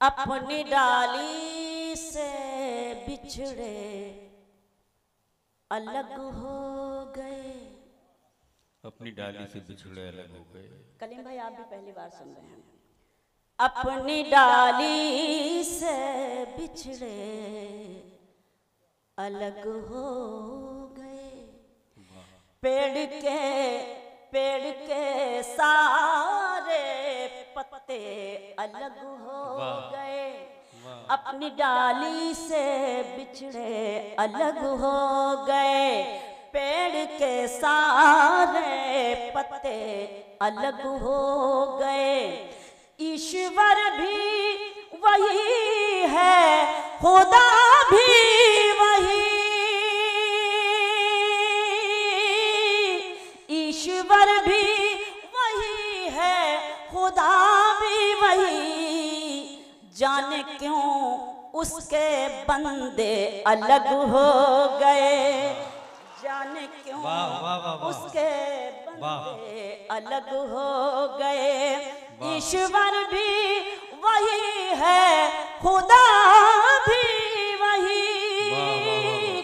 अपनी डाली से बिछड़े अलग हो गए। अपनी डाली से बिछड़े अलग हो गए। कलीम भाई आप भी पहली बार सुन रहे हैं। अपनी डाली से बिछड़े अलग हो गए। पेड़ के सारे पत्ते अलग हो गए। अपनी डाली से बिछड़े अलग हो गए। पेड़ के सारे पत्ते अलग हो गए। ईश्वर भी वही है, खुदा भी वही। ईश्वर भी वही है, खुदा भी वही। जाने क्यों उसके बंदे अलग हो गए। जाने क्यों उसके बंदे अलग हो गए। ईश्वर भी वही है, खुदा भी वही।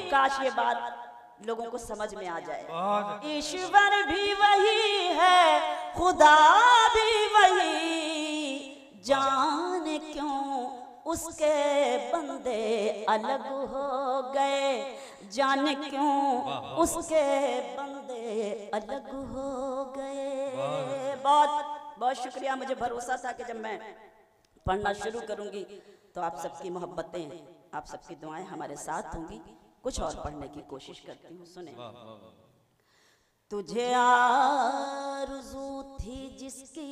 काश ये बात लोगों को समझ में आ जाए। ईश्वर भी वही है, खुदा भी वही। जाने क्यों उसके बंदे अलग हो गए। जाने क्यों उसके बंदे अलग हो गए। बहुत बहुत शुक्रिया। मुझे भरोसा था कि जब मैं पढ़ना शुरू करूंगी तो आप सबकी मोहब्बतें, आप सबकी दुआएं हमारे साथ होंगी। कुछ और पढ़ने की कोशिश करती हूँ, सुने। तुझे आरज़ू थी जिसकी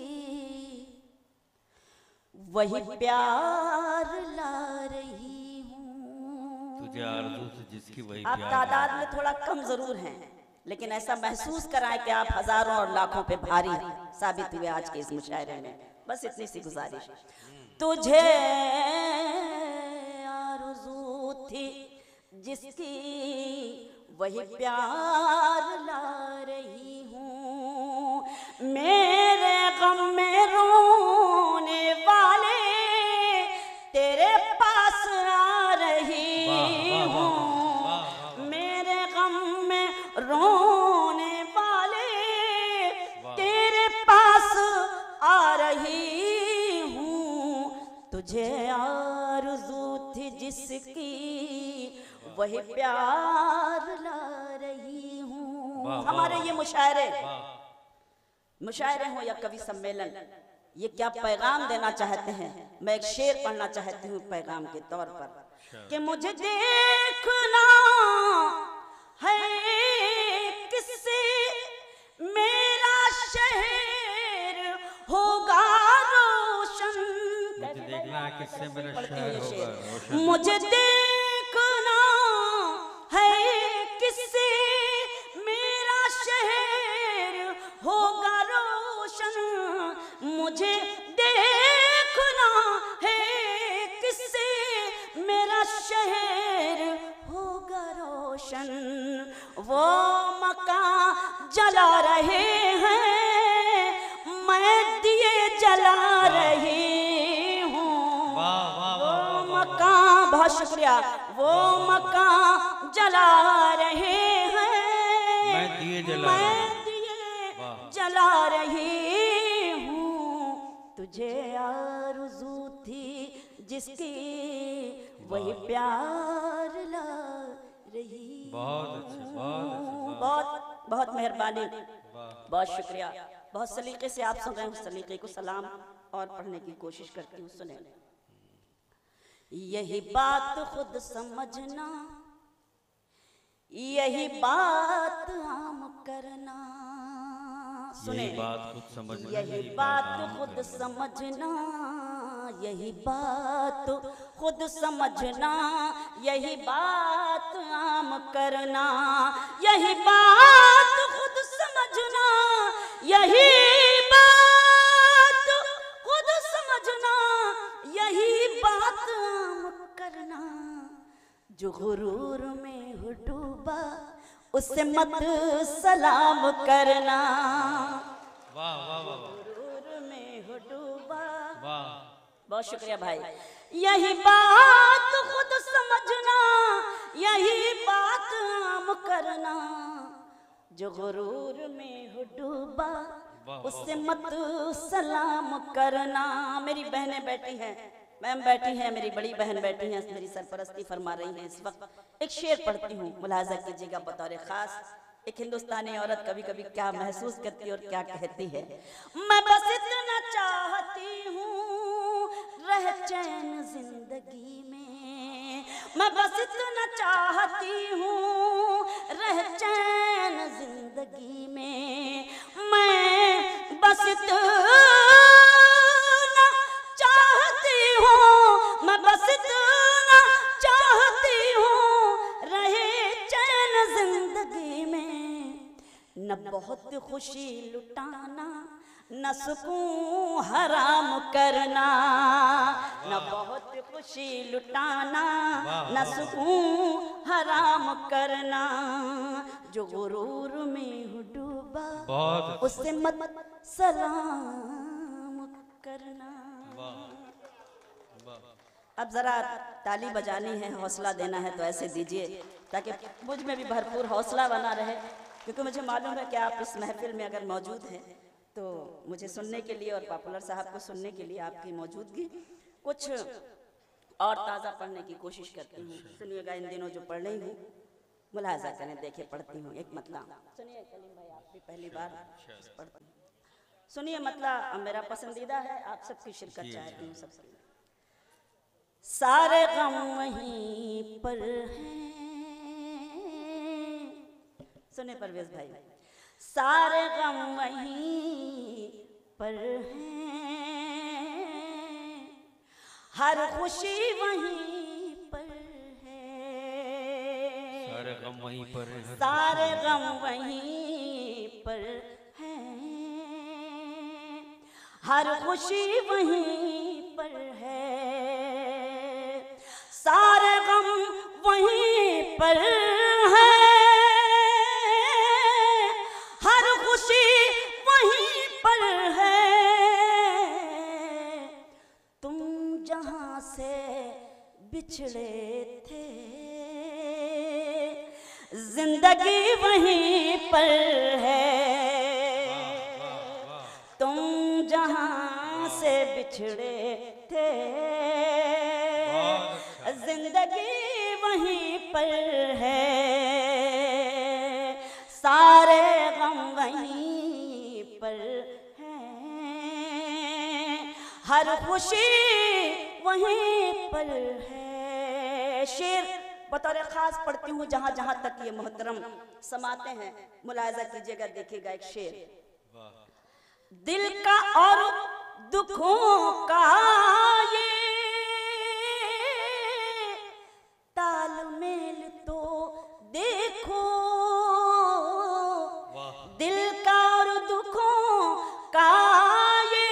वही प्यार ला रही हूँ। तुझे आरज़ू थी जिसकी वही आप तादाद में थोड़ा कम जरूर हैं, लेकिन ऐसा महसूस कराएं कि आप हजारों और लाखों पे भारी साबित हुए आज के इस मुशायरे में। बस इतनी सी गुजारिश। तुझे आरज़ू थी जिसकी वही प्यार ला रही हूँ। मेरे गम में रोने वाले तेरे पास आ रही हूँ। मेरे गम में रोने वाले तेरे पास आ रही हूँ। तुझे आरज़ू थी जिसकी वही प्यार ला रही हूँ। हमारे ये मुशायरे हो या कवि सम्मेलन, ये क्या पैगाम देना चाहते हैं। मैं एक शेर पढ़ना चाहती हूँ पैगाम के तौर पर कि मुझे देखना है किससे मेरा शहर होगा रोशन। मुझे देखना है किससे मेरा शहर होगा रोशन। मुझे देखना है किससे मेरा शहर होगा रोशन। मुझे देखना है किससे मेरा शहर होगा रोशन। वो मकान जला रहे हैं, मैं दिए जला रही हूँ। वो मकान, बहुत शुक्रिया। वो मकान जला रहे हैं, मैं दिए जला रही हूँ। तुझे आरज़ू थी जिसकी वही प्यार ला रही। बहुत अच्छा, बहुत बहुत मेहरबानी, बहुत शुक्रिया। बहुत सलीके से आप सुन रहे हैं, उस सलीके को सलाम और पढ़ने की कोशिश करती हूँ, सुने। यही बात खुद समझना, यही बात आम करना। सुने, यही बात खुद समझना, यही बात खुद समझना, यही बात खुद समझना, यही बात आम करना। यही बात खुद समझना, यही बात खुद समझना, यही बात आम करना। जो गुरूर में हो डूबा उससे मत सलाम करना। वाह वाह वाह। गुरूर में हो डूबा वाह। बहुत शुक्रिया भाई। यही बात खुद समझना, यही बात आम करना, जो गुरूर में हो डूबा उससे मत सलाम करना। मेरी बहनें बैठी हैं, मैम बैठी हैं, मेरी बड़ी बहन बैठी हैं, मेरी सरपरस्ती फरमा रही हैं इस वक्त। एक शेर पढ़ती हूँ, मुलाजा कीजिएगा बतौर खास। एक हिंदुस्तानी औरत कभी कभी क्या महसूस करती है और क्या कहती है। मैं बस इतना चाहती हूँ रह चैन जिंदगी में, मैं बस इतना चाहती हूँ रह चैन जिंदगी में, मैं बस इतना चाहती हूँ, मैं बस इतना चाहती हूँ रहे चैन जिंदगी में। न बहुत खुशी लुटाना, न सुकून हराम करना, न बहुत खुशी लुटाना, न सुकून हराम करना, जो गुरूर में हो डूबा उससे मत सलाम करना। अब जरा ताली बजानी है, हौसला देना है तो ऐसे दीजिए ताकि मुझ में भी भरपूर हौसला बना रहे, क्योंकि मुझे मालूम है कि आप इस महफिल में अगर मौजूद हैं तो मुझे सुनने के लिए और पॉपुलर साहब को सुनने के लिए आपकी मौजूदगी कुछ और ताज़ा पढ़ने की कोशिश करती हूँ। सुनिएगा, इन दिनों जो पढ़ रही हूँ मुलाजा करें, देखे पढ़ती हूँ एक मतलब। सुनिए कलीम भाई, आप भी पहली बार पढ़ती हूँ, सुनिए मतलब मेरा पसंदीदा है, आप सबकी शिरकत चाहती हूँ सबकी। सारे गम वहीं पर हैं, सुने परवेज भाई, सारे गम वहीं पर हैं, हर खुशी वहीं पर है, सारे गम वहीं पर है, सारे गम वहीं पर हैं, हर खुशी वहीं पर है, सारे गम वहीं पर है, हर खुशी वहीं पर है, तुम जहां से बिछड़े थे जिंदगी वहीं पर है, तुम जहां से बिछड़े थे जिंदगी वहीं पर है, सारे गम वहीं पर हैं, हर खुशी वहीं पर है। शेर बतौर खास पढ़ती हूँ जहाँ जहाँ तक ये मोहतरम समाते हैं, मुलाजा कीजिएगा, देखिएगा एक शेर। दिल का और दुखों का ये तालमेल तो देखो, दिल का और दुखों का ये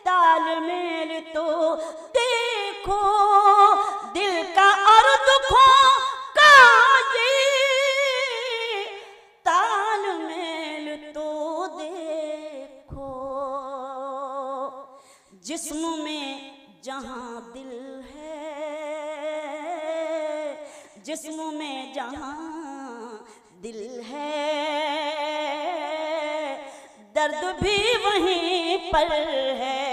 तालमेल तो देखो, दिल का और दुखों का ये तालमेल तो देखो, जिस्म में जहां दिल है, जिस्म में जहां दिल है, दर्द भी वहीं पर है,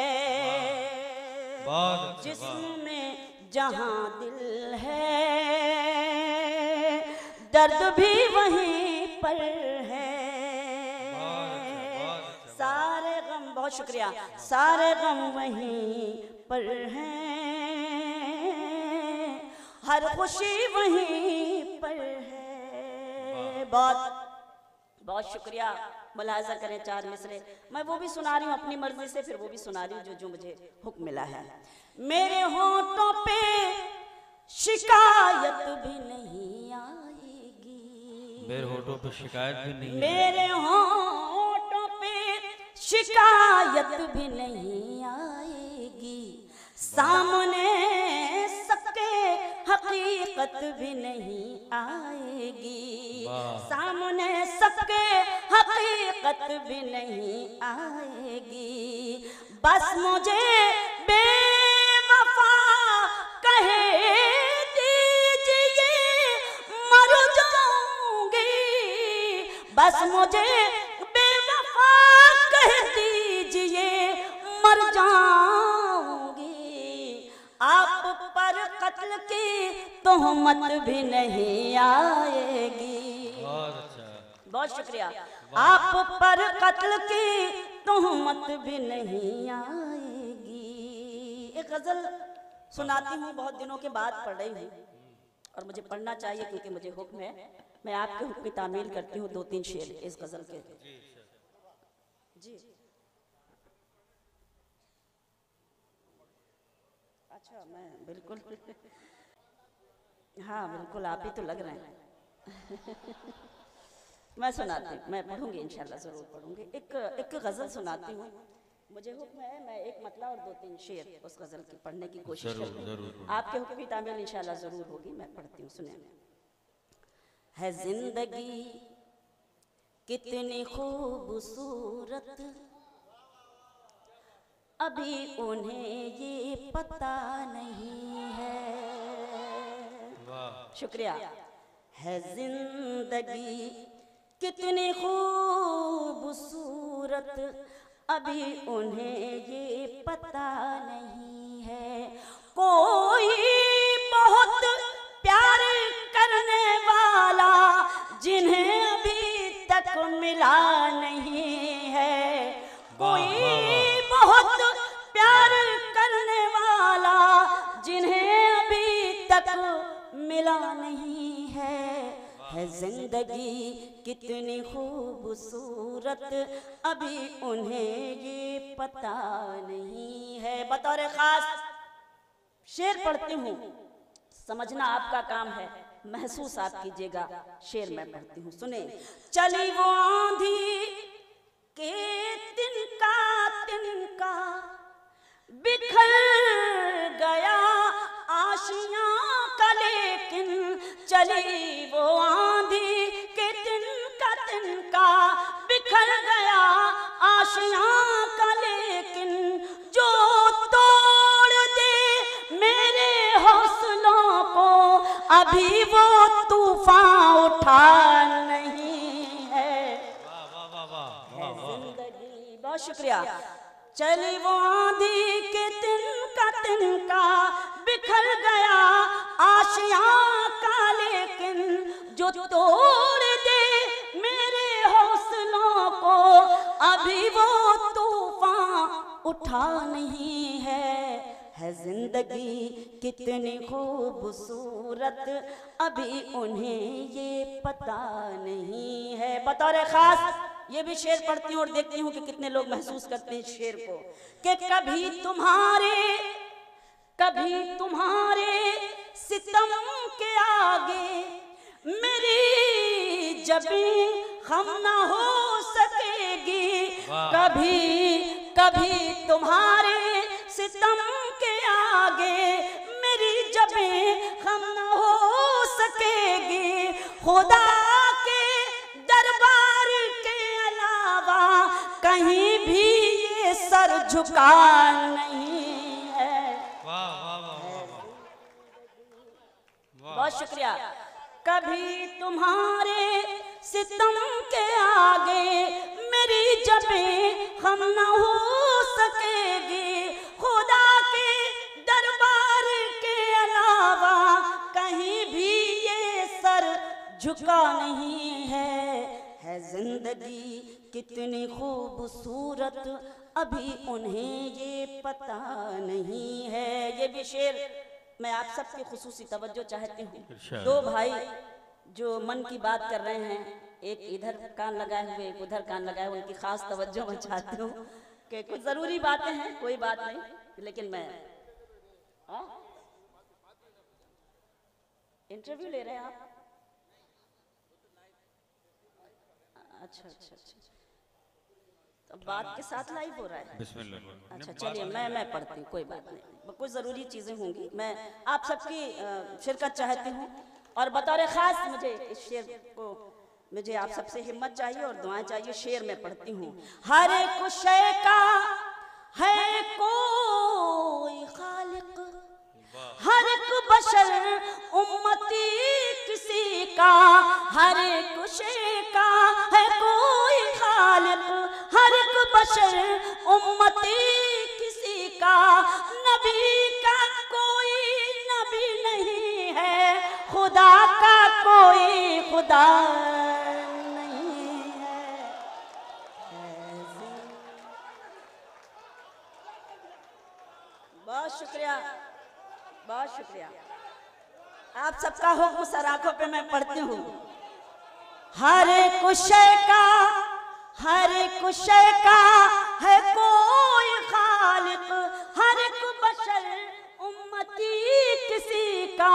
जिस्म में जहां दिल है, दर्द भी वहीं पर है, सारे गम, बहुत शुक्रिया, सारे गम वहीं पर हैं, हर खुशी वहीं पर है। बहुत बहुत शुक्रिया, मुलाजा करें चार मिसरे। मैं वो भी सुना रही हूँ अपनी मर्जी से, फिर वो भी सुना रही हूँ जो मुझे हुक्म मिला है। मेरे होंठों पे शिकायत भी नहीं आएगी, मेरे होठों पे शिकायत भी नहीं, मेरे होंठों पे शिकायत भी नहीं आएगी, सामने सबके हक हकीकत भी नहीं आएगी, वाह। सामने सबके हकीकत भी नहीं आएगी। बस मुझे बेवफा कहे दीजिए, मर जाऊंगी। बस मुझे बेवफा कह दीजिए, मर जाऊंगी। आप पर कत्ल की तोहमत भी नहीं आएगी। बहुत अच्छा। बहुत शुक्रिया। आप पर कत्ल की तोहमत भी नहीं आएगी। एक गजल सुनाती हूँ, बहुत दिनों के बाद पढ़ रही हूँ और मुझे पढ़ना चाहिए क्योंकि मुझे हुक्म है। मैं आपके हुक्म की तामील करती हूँ, 2-3 शेर इस गजल के। जी अच्छा, मैं बिल्कुल हाँ बिल्कुल, आप ही तो लग रहे हैं। मैं सुनाती हूँ, मैं पढ़ूंगी इंशाल्लाह, ज़रूर पढ़ूंगी। एक गज़ल सुनाती हूँ, मुझे हुक्म है। मैं एक मतला और 2-3 शेर उस गज़ल की पढ़ने की कोशिश करती हूँ। आपके हुक्म की तामील इंशाल्लाह ज़रूर होगी। मैं पढ़ती हूँ, सुने। है जिंदगी कितनी खूबसूरत, अभी उन्हें ये पता नहीं है। शुक्रिया। है जिंदगी कितनी खूबसूरत, अभी उन्हें ये पता नहीं है। कोई बहुत प्यार करने वाला जिन्हें अभी तक मिला नहीं है। कोई बहुत प्यार करने वाला जिन्हें अभी तक मिला नहीं है जिंदगी कितनी खूबसूरत, अभी उन्हें ये पता नहीं है। बतौर खास शेर पढ़ती हूँ, समझना आपका काम है, महसूस आप कीजिएगा। शेर मैं पढ़ती हूँ, सुने। चली वो आंधी के तिनका तिनका, बिखर गया आशियां का लेकिन। चली वो आंधी के तिनका तिनका, बिखर गया आशियां का लेकिन। जो तोड़ दे मेरे हौसलों को, अभी वो तूफान उठा नहीं है। जिंदगी। बहुत शुक्रिया। चली वो आंधी के तिनका तिनका, बिखर गया आशियां का लेकिन। जो तोड़ दे मेरे हौसलों को, अभी वो तूफान उठा नहीं है जिंदगी कितनी खूबसूरत, अभी उन्हें ये पता नहीं है। बतौर खास ये भी शेर पढ़ती हूँ और देखती हूँ कि कितने लोग महसूस करते हैं शेर को। कि कभी तुम्हारे सितम के आगे, मेरी जबीं खम ना हो सकेगी। कभी तुम्हारे सितम के आगे, मेरी जबीं खम ना हो सकेगी। खुदा के दरबार के अलावा कहीं भी ये सर झुका नहीं है। बहुत शुक्रिया। कभी तुम्हारे सितम के आगे, मेरी जबें खम न हो सकेगी। खुदा के दरबार के अलावा कहीं भी ये सर झुका नहीं है जिंदगी कितनी खूबसूरत, अभी उन्हें ये पता नहीं है। ये भी शेर मैं आप सबकी खुसूसी तवज्जो चाहती हूँ। दो भाई जो मन की बात कर रहे हैं, एक इधर कान लगाए हुए, एक उधर कान लगाए हुए, उनकी खास तवज्जो मैं चाहती हूँ कि कुछ ज़रूरी बातें हैं, कोई बात नहीं, लेकिन मैं इंटरव्यू ले रहे हैं आप? अच्छा, तो बात के साथ लाइव हो रहा है। बिस्मिल्लाह। अच्छा चलिए मैं पढ़ती हूँ, कोई बात नहीं, कुछ ज़रूरी चीज़ें होंगी, मैं आप सबकी शिरकत चाहती हूँ। और बतौर ख़ास मुझे इस शेर को, मुझे आप सबसे हिम्मत चाहिए और दुआएं चाहिए। शेर में पढ़ती हूँ। हर एक शय का है कोई खालिक, हर एक बशर उम्मती किसी का, हर एक शय का है कोई खालिक, हर एक बशर उम्मती किसी का, नबी का कोई नबी नहीं है, खुदा का कोई खुदा नहीं है। बहुत शुक्रिया, बहुत शुक्रिया। आप सबका हुक्म सर आंखों पे मैं पढ़ती हूँ। हर एक शय का, हर एक शय का है कोई खालिक, हर एक बशर उम्मती किसी का,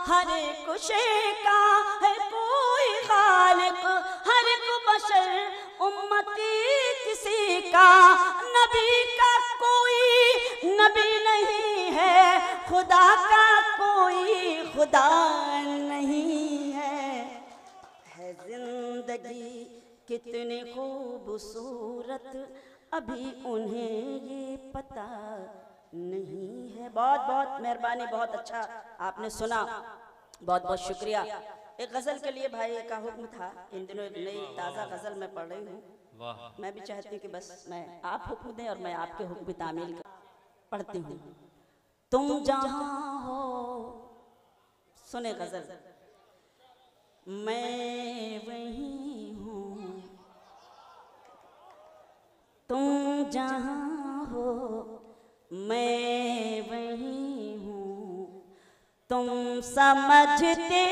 हर एक शय का है कोई खालिक, हर एक बशर उम्मती किसी का, नबी का कोई नबी नहीं है, खुदा का कोई खुदा नहीं है। जिंदगी कितनी खूबसूरत अभी उन्हें ये पता नहीं है। बहुत बहुत मेहरबानी, बहुत अच्छा आपने सुना, बहुत बहुत शुक्रिया। एक गज़ल के लिए भाई का हुक्म था, इन दिनों एक नई ताज़ा गज़ल मैं पढ़ रही हूँ। मैं भी चाहती हूँ कि बस मैं आप हुक्म दें और मैं आपके हुक्म की तामील पढ़ती हूँ। तुम जहाँ हो, सुने गज़ल, मैं वहीं हूँ, तुम जहाँ हो मैं वहीं हूँ, तुम समझते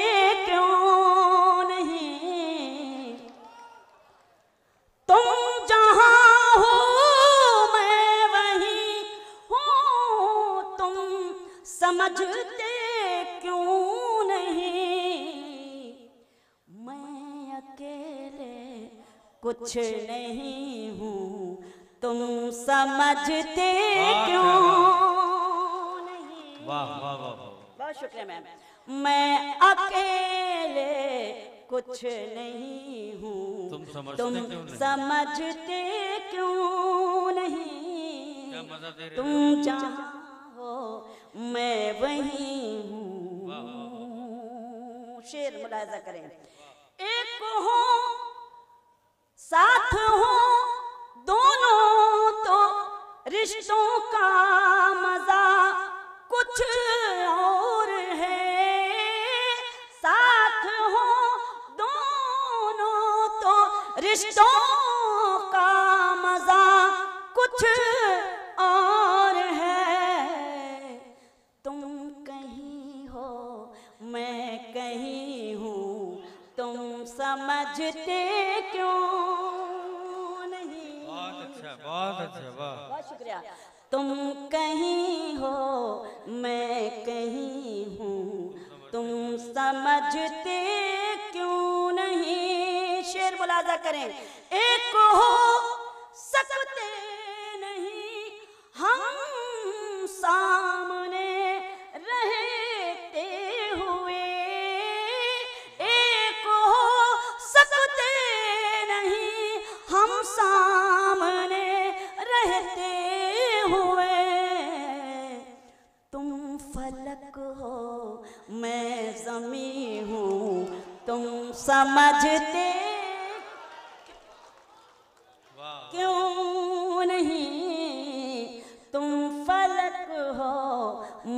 क्यों नहीं, तुम जहाँ हो मैं वहीं हूँ, तुम समझते क्यों नहीं, मैं अकेले कुछ नहीं हूँ, तुम समझते क्यों नहीं। वाह वाह वाह, बहुत शुक्रिया मैम। मैं अकेले कुछ नहीं हूँ, तुम समझते क्यों नहीं, तुम जहाँ हो मैं वहीं हूँ। शेर मुलाजा करें। एक हो साथ हो दोनों तो रिश्तों का मजा कुछ और है, साथ हो दोनों तो रिश्तों का मजा कुछ और है, तुम कहीं हो मैं कहीं हूँ, तुम समझते क्यों नहीं। बहुत अच्छा, बहुत अच्छा, वाह, बहुत शुक्रिया। तुम कहीं हो मैं कहीं हूँ, तुम समझते क्यों नहीं। शेर मुलाजा करें। एक हो सकते नहीं हम सामने रहते हुए, एक हो सकते नहीं हम सामने रहते हुए, तुम फलक हो मैं ज़मीं हूँ, तुम समझते क्यों नहीं, तुम फलक हो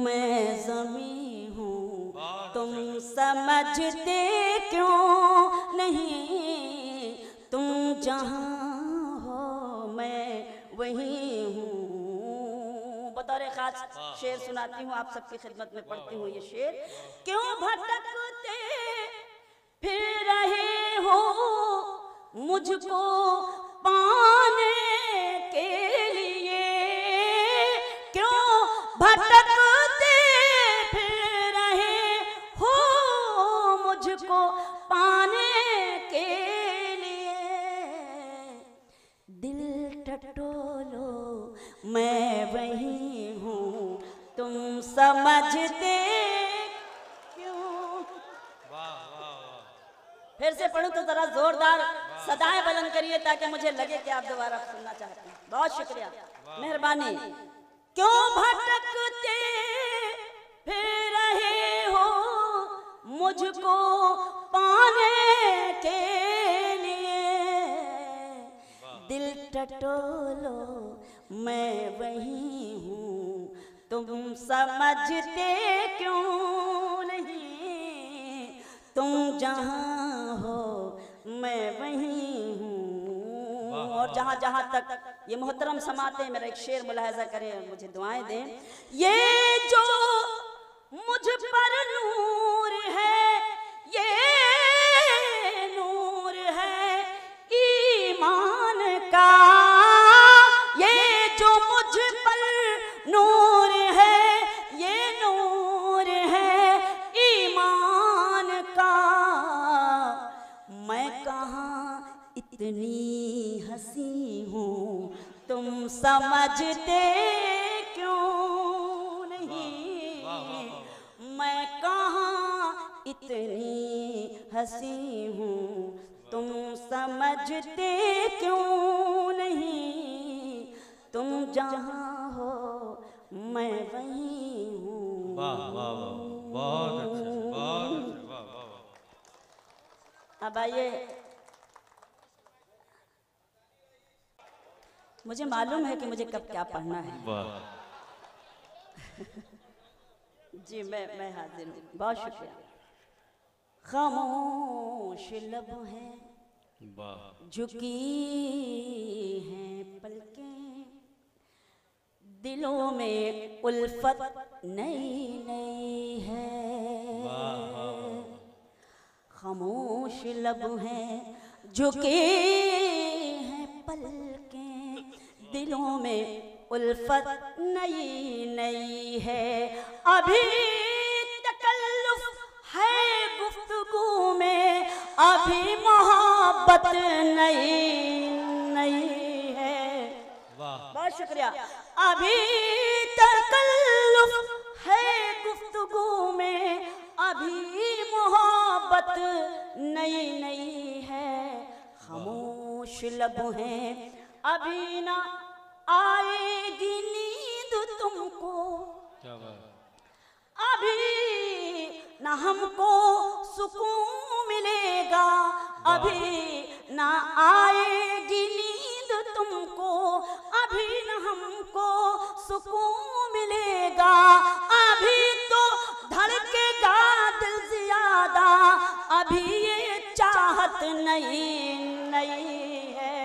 मैं ज़मीं हूँ, तुम समझते क्यों नहीं, तुम जहाँ हो मैं वहीं हूँ। बतौर खास शेर सुनाती हूँ, आप सबकी खिदमत में पढ़ती हूँ ये शेर। क्यों भटकते फिर रहे हो मुझको पाने के लिए, क्यों भटकते फिर रहे हो मुझको पाने के लिए, दिल टटोलो मैं वही हूँ, तुम समझते क्यों। फिर से पढ़ूं तो जरा जोरदार सदाएं बुलंद करिए ताकि मुझे लगे कि आप दोबारा सुनना चाहते हैं। बहुत शुक्रिया, मेहरबानी। क्यों भटकते फिर रहे हो मुझको पाने के लिए, दिल टटोलो मैं वही हूँ, तुम समझते क्यों नहीं। तुम जहाँ हो मैं वही हूँ। और जहाँ जहाँ तक ये मोहतरम समाते हैं, मेरा एक शेर मुलाहजा करें, मुझे दुआएं दें। ये जो मुझ पर नूर है, ये नूर है ईमान का, ये जो मुझ पर नूर है, ये नूर है ईमान का। मैं कहाँ इतनी हंसी हूँ, तुम समझते क्यों नहीं। मैं कहाँ इतनी हंसी हूँ, तुम समझते क्यों नहीं। तुम जहाँ हो मैं वही हूँ। वाह वाह वाह, बहुत अच्छा, बहुत अच्छा, वाह वाह वाह। अब आइए, मुझे मालूम है कि मुझे कब क्या पढ़ना है। वाह जी मैं हाजिर हूँ, बहुत शुक्रिया। खामोश लब हैं, वाह, झुकी हैं पलकें, दिलों में उल्फत नई नई है। खामोश लब हैं, झुकी हैं पलकें, दिलों में उल्फत नई नई है। अभी तकल्लुफ है गुफ्तगू में, अभी मोहब्बत नई नई है। बहुत शुक्रिया। अभी तकल्लुफ है गुफ्तगू में, अभी मोहब्बत नई नई है। खामोश लब हैं, अभी ना आएगी नींद तुमको, क्या बात, अभी ना हमको सुकून मिलेगा, अभी ना आएगी नींद तुमको, अभी ना हमको सुकून मिलेगा। अभी तो धड़केगा दिल ज्यादा, अभी ये चाहत नई नई है।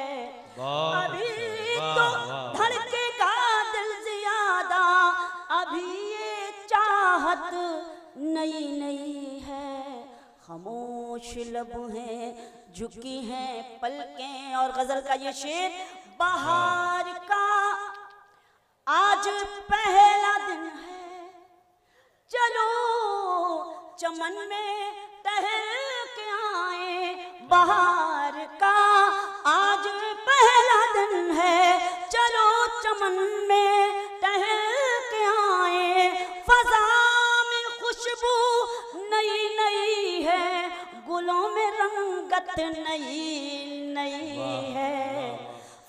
अभी तो धड़केगा दिल ज्यादा, अभी ये चाहत नई नई है। खामोश लब हैं, झुकी हैं पलकें। और गजल का ये शेर, बहार का आज पहला दिन है, चलो चमन में टहल के आए। बहार का आज पहला दिन है, चलो चमन में टहल के आए। फजा में खुशबू नई नई है, गुलों में रंगत नई नई है।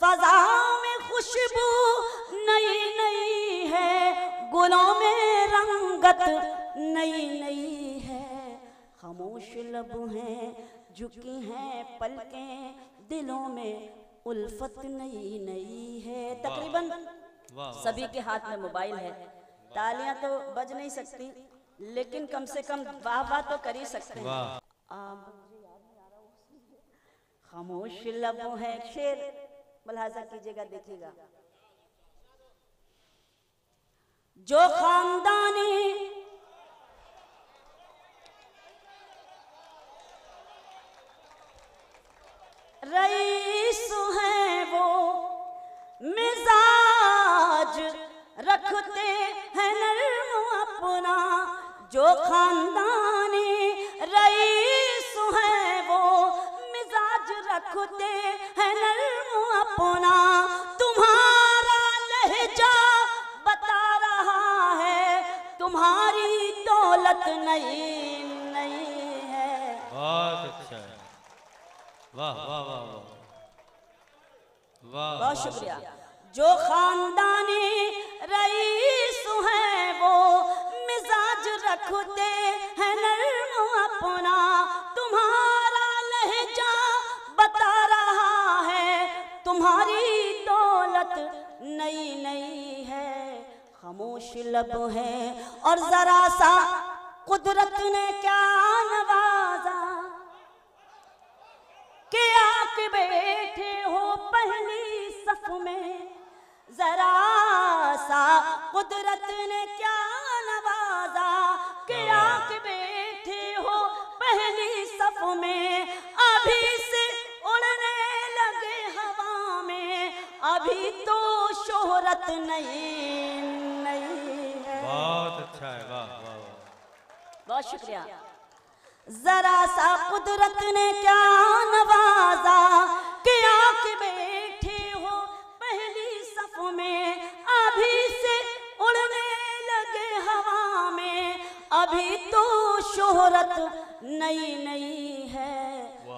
फजा में खुशबू नई नई है, गुलों में रंगत नई नई है। खामोश लब हैं, झुकी हैं पलकें, दिलों में उल्फत नई नई है। तकरीबन सभी के हाथ में मोबाइल है, तालियां तो बज नहीं सकती, लेकिन कम से कम वाह वाह तो कर ही सकते हैं। खामोश लब है, शेर मुलाहाजा कीजिएगा, देखिएगा। जो खानदानी रईस हैं, वो मिजाज रखते हैं नर्म अपना। जो खानदानी रईस हैं, वो मिजाज रखते हैं नर्म अपना। तुम्हारा जो खानदानी रईस है वो मिजाज रखते हैं नर्म अपना, तुम्हारा लहजा बता रहा है तुम्हारी दौलत नई नई है। खामोश लब है और जरा सा कुदरत ने क्या नवाजा कि आके बैठे हो पहली सफ में। जरा सा कुदरत ने क्या नवाजा कि आके बैठे हो पहली सफ में। अभी से उड़ने लगे हवा में, अभी तो शोहरत नहीं नहीं है। बहुत अच्छा है, वाह वाह वाह, बहुत शुक्रिया। जरा सा कुदरत ने क्या नवाजा कि आके बैठे हो पहली सफ में। अभी से उड़ने लगे हवा में, अभी तो शोहरत नई नई है।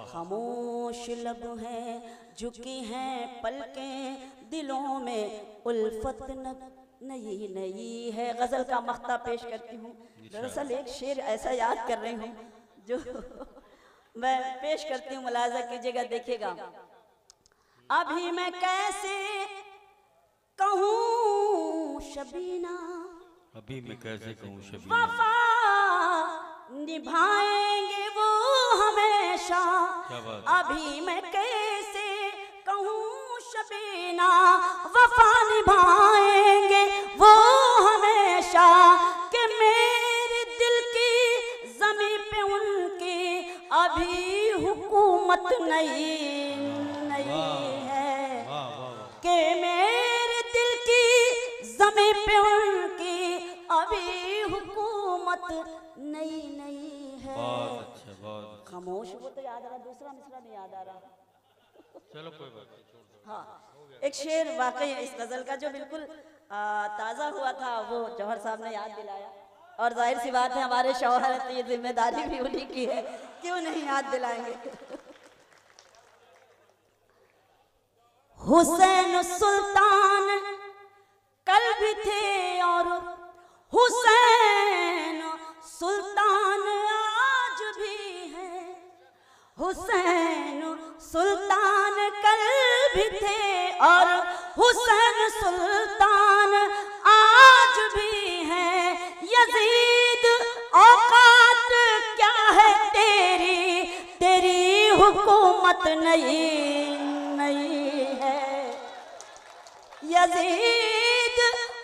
खामोश लब है झुकी हैं पलकें, दिलों में उल्फत नई नई है। गजल का मख्ता पेश करती हूँ। दरअसल एक शेर ऐसा याद कर रही हूँ जो मैं पेश करती हूँ, मुलाजा कीजिएगा, देखिएगा। अभी मैं कैसे कहूँ शबीना, अभी मैं कैसे कहूँ शबीना, वफा निभाएंगे वो हमेशा। अभी मैं कैसे कहूँ शबीना, वफा निभाएंगे वो हमेशा। कि मेरे दिल की ज़मीं पे उनकी अभी हुकूमत नहीं नहीं है। कि मेरे दिल की ज़मीं पे उनकी अभी हुकूमत नहीं नहीं है। बहुत अच्छा, बहुत अच्छा। खामोश वो तो याद आ रहा, दूसरा मिसरा नहीं याद आ रहा। चलो कोई बात नहीं, छोड़ दो। हाँ, एक शेर वाकई इस गजल का जो बिल्कुल ताज़ा हुआ था वो जौहर साहब ने याद दिलाया। और जाहिर सी बात है हमारे शौहर है तो ये जिम्मेदारी भी उन्हीं की है, क्यों नहीं याद दिलाएंगे। हुसैन सुल्तान कल भी थे और हुसैन सुल्तान आज भी है। हुसैन सुल्तान कल भी थे और हुसैन सुल्तान आज भी है। यजीद औकात क्या है तेरी, तेरी हुकूमत नहीं नहीं है। यजीद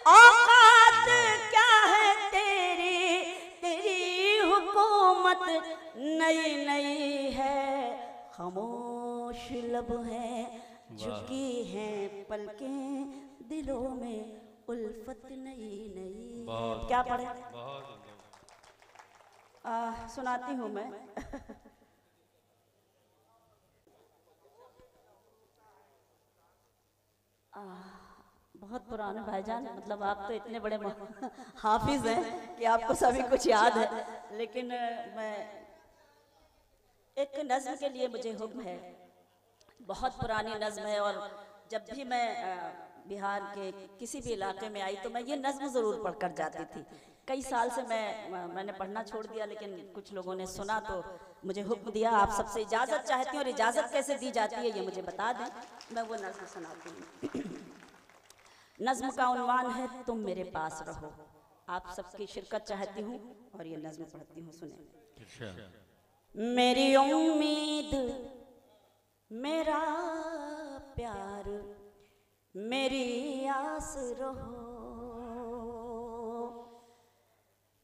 औकात क्या है तेरी, तेरी हुकूमत नई नई है। खामोश लब है झुकी हैं पलकें, दिलों में उल्फत नई नई। क्या पढ़े? सुनाती हूँ मैं। बहुत पुराने भाईजान, मतलब आप तो इतने बड़े हाफिज हैं कि आपको सभी कुछ याद है, लेकिन मैं एक नज्म के लिए मुझे हुक्म है। बहुत पुरानी नज्म है और जब भी मैं बिहार के किसी भी इलाके में आई तो मैं ये नज्म ज़रूर पढ़कर जाती थी। कई साल से मैंने पढ़ना छोड़ दिया, लेकिन कुछ लोगों ने सुना तो मुझे हुक्म दिया आप सबसे इजाज़त चाहती हूँ और इजाज़त कैसे दी जाती है ये मुझे बता दें, मैं वो नज्म सुनाती हूँ। नज्म का उन्वान है तुम मेरे पास रहो। आप सबकी शिरकत चाहती हूँ और ये नज्म पढ़ती हूँ, सुने। मेरी उम्मीद मेरा प्यार मेरी आस रहो,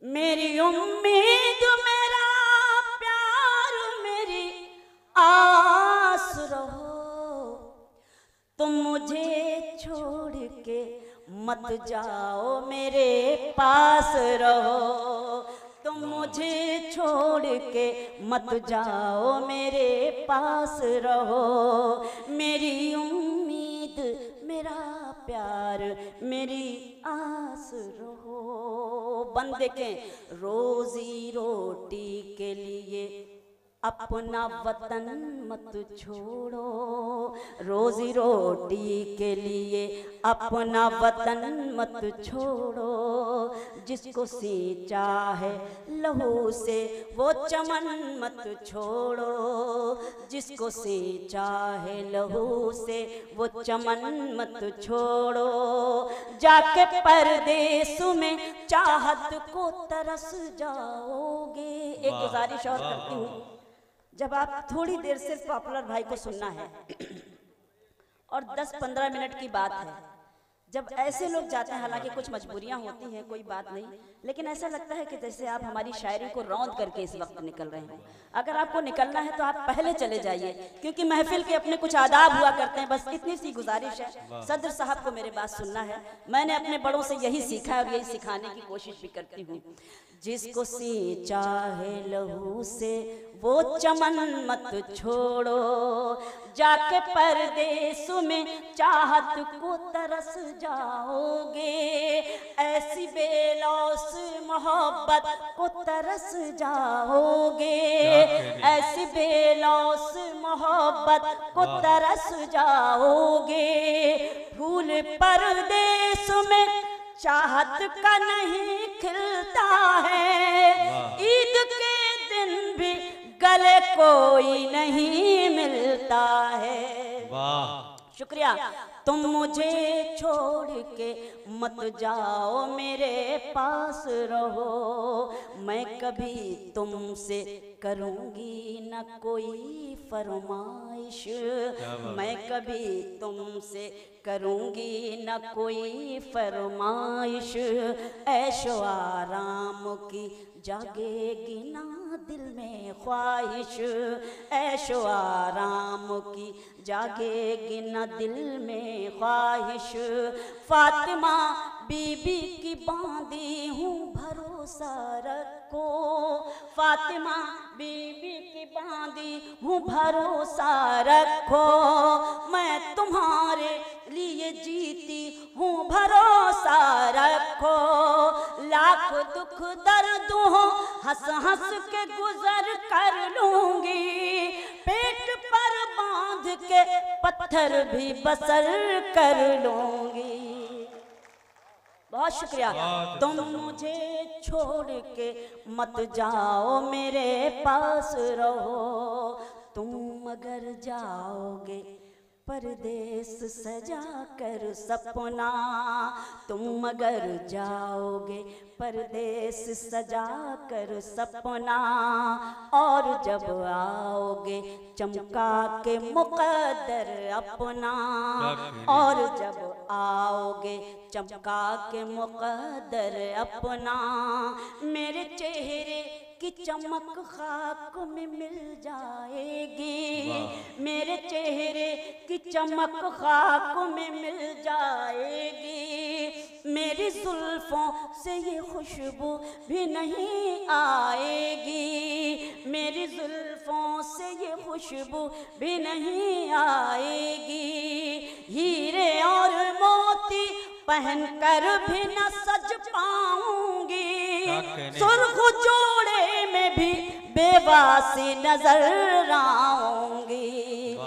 मेरी उम्मीद मेरा प्यार मेरी आस रहो। तुम मुझे छोड़ के मत जाओ मेरे पास रहो, तुम मुझे छोड़ के मत जाओ मेरे पास रहो। मेरी उम्मीद मेरा प्यार मेरी आस रहो। बंदे के रोजी रोटी के लिए अपना वतन मत छोड़ो, रोजी रोटी के लिए अपना वतन मत छोड़ो। जिसको सींचा है लहू से वो चमन मत छोड़ो, जिसको सींचा है लहू से वो चमन मत छोड़ो। जाके परदेस में चाहत को तरस जाओगे। एक गुजारिश और करती हूँ, जब आप थोड़ी देर सिर्फ पॉपुलर भाई को सुनना है और 10-15 मिनट की बात है, जब ऐसे लोग जाते हैं, हालांकि कुछ मजबूरियां होती हैं, कोई बात नहीं, लेकिन ऐसा लगता है कि जैसे आप हमारी शायरी को रौंद करके इस वक्त निकल रहे हो। अगर आपको निकलना है तो आप पहले चले जाइए, क्योंकि महफिल के अपने कुछ आदाब हुआ करते हैं। बस इतनी सी गुजारिश है, सदर साहब को मेरे बात सुनना है। मैंने अपने बड़ों से यही सीखा है और यही सिखाने की कोशिश भी करती हूँ। जिसको सींचा है लहू से वो चमन मत छोड़ो, जाके परदेस में चाहत को तरस जाओगे। ऐसी बेलौस मोहब्बत को तरस जाओगे, ऐसी बेलौस मोहब्बत को तरस जाओगे। फूल परदेस में चाहत का नहीं खिलता है, ईद के दिन भी गले कोई नहीं मिलता है। वाह, शुक्रिया। तुम मुझे छोड़ के मत जाओ, मेरे पास रहो। मैं कभी तुमसे करूँगी न कोई फरमाइश, मैं कभी तुमसे करूँगी न कोई फरमाइश। ऐशो आराम की जागेगी ना दिल में ख्वाहिश, ऐशो आराम की जागेगी ना दिल में ख्वाहिश। फातिमा बीबी की बांधी हूँ भरोसा रखो, फातिमा बीबी की बांधी हूँ भरोसा रखो। मैं तुम्हारे लिए जीती हूँ भरोसा रखो। लाख दुख दर्द हो हंस हंस के गुजर कर लूंगी, पेट पर बांध के पत्थर भी बसर कर लूंगी। बहुत शुक्रिया। तुम मुझे छोड़ के मत जाओ, मेरे पास रहो। तुम अगर जाओगे परदेस सजा कर सपना, तुम अगर जाओगे परदेस सजा कर सपना। और जब आओगे चमका के मुकद्दर अपना, और जब आओगे चमका के मुकद्दर अपना। मेरे चेहरे की चमक खाक में मिल जाएगी, मेरे चेहरे की चमक खाक में मिल जाएगी। मेरी जुल्फों से ये खुशबू भी नहीं आएगी, मेरी जुल्फों से ये खुशबू भी नहीं आएगी। हीरे और मोती पहनकर भी न सज पाऊंगी, सुर्ख जोड़े में भी बेवासी नजर आऊंगी।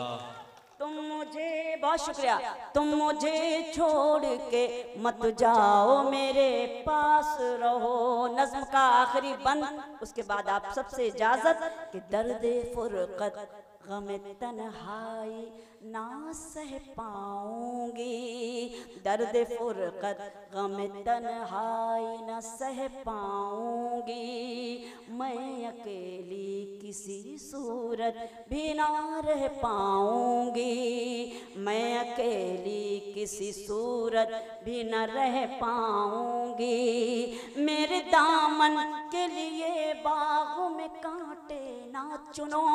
तुम मुझे, बहुत शुक्रिया, तुम मुझे छोड़ के मत जाओ, मेरे पास रहो। नज़्म का आखिरी बंद, उसके बाद आप सबसे इजाजत कि दर्द फुरकत गम तन्हाई ना सह पाऊंगी, दर्द फुरकत गम तन्हाई ना सह पाऊंगी। मैं अकेली किसी सूरत भी ना रह पाऊंगी, मैं अकेली किसी सूरत भी न रह पाऊंगी। मेरे दामन के लिए बागों में कांटे ना चुनो,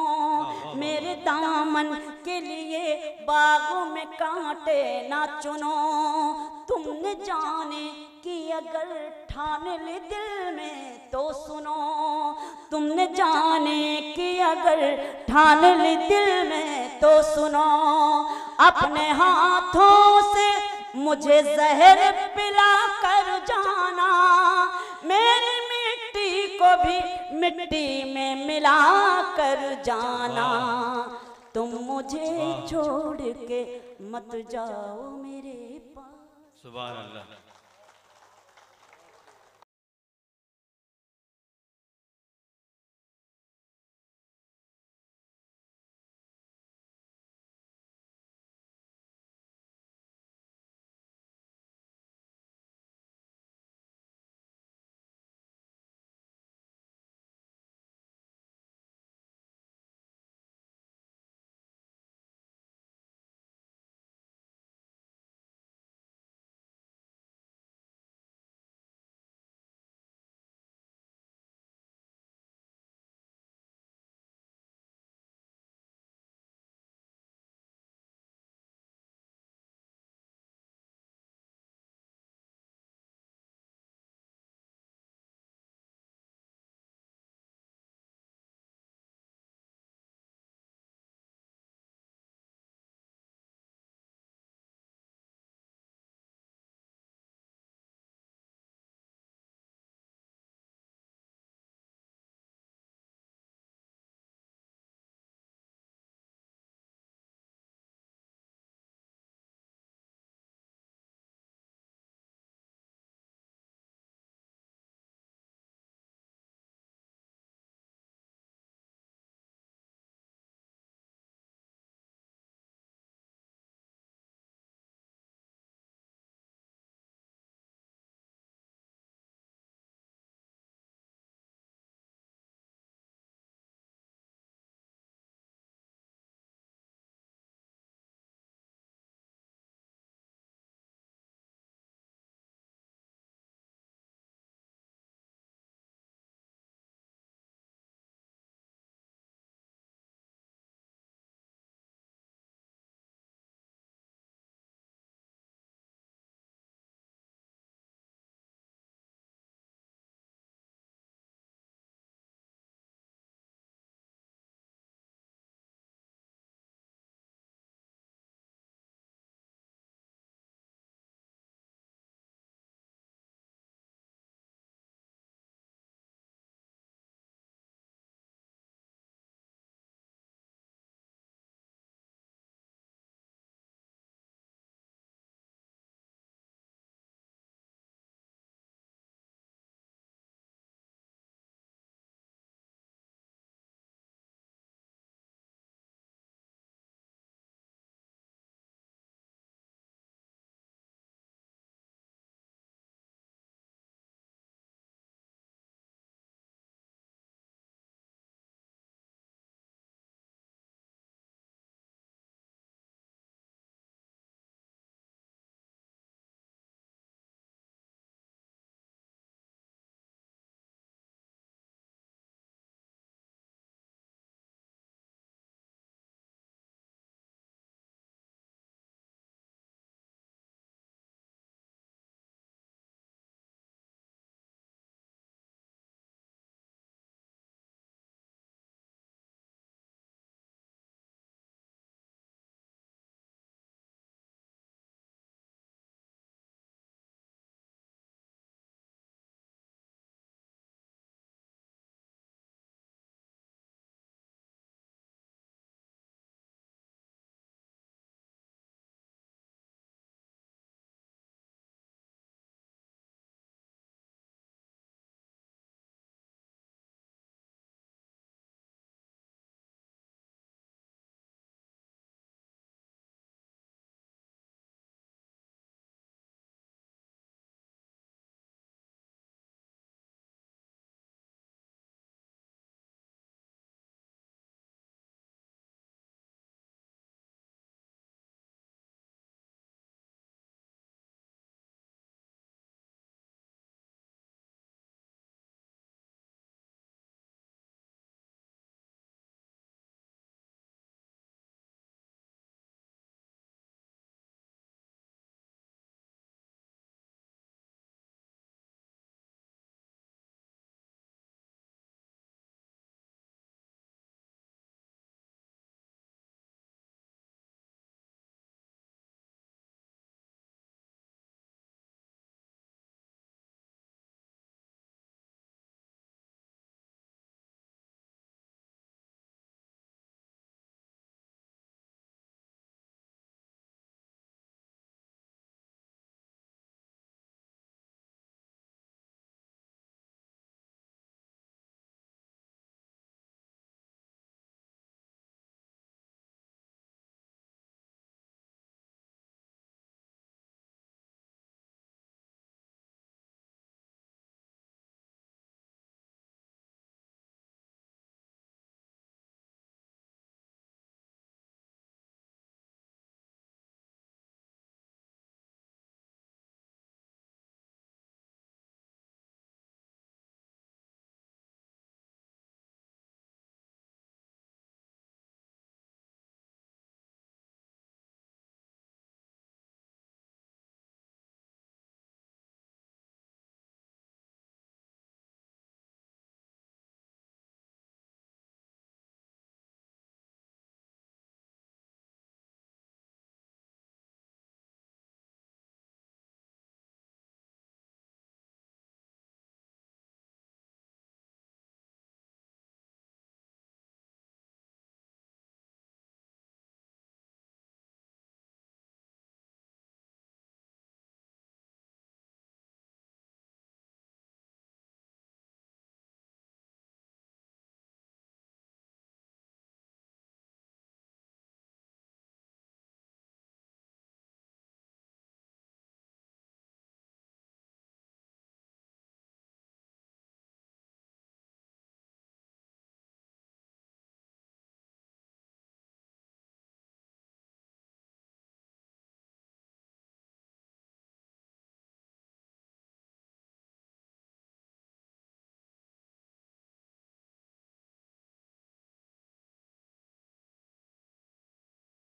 मेरे दामन के लिए बागों में कांटे ना चुनो। तुमने जाने कि अगर ठान ले दिल में तो सुनो, तुमने जाने कि अगर ठान ले दिल में तो सुनो। अपने हाथों से मुझे जहर पिला कर जाना, मेरी मिट्टी को भी मिट्टी में मिला कर जाना, तुम मुझे छोड़ के मत जाओ मेरे पास। सुभान अल्लाह।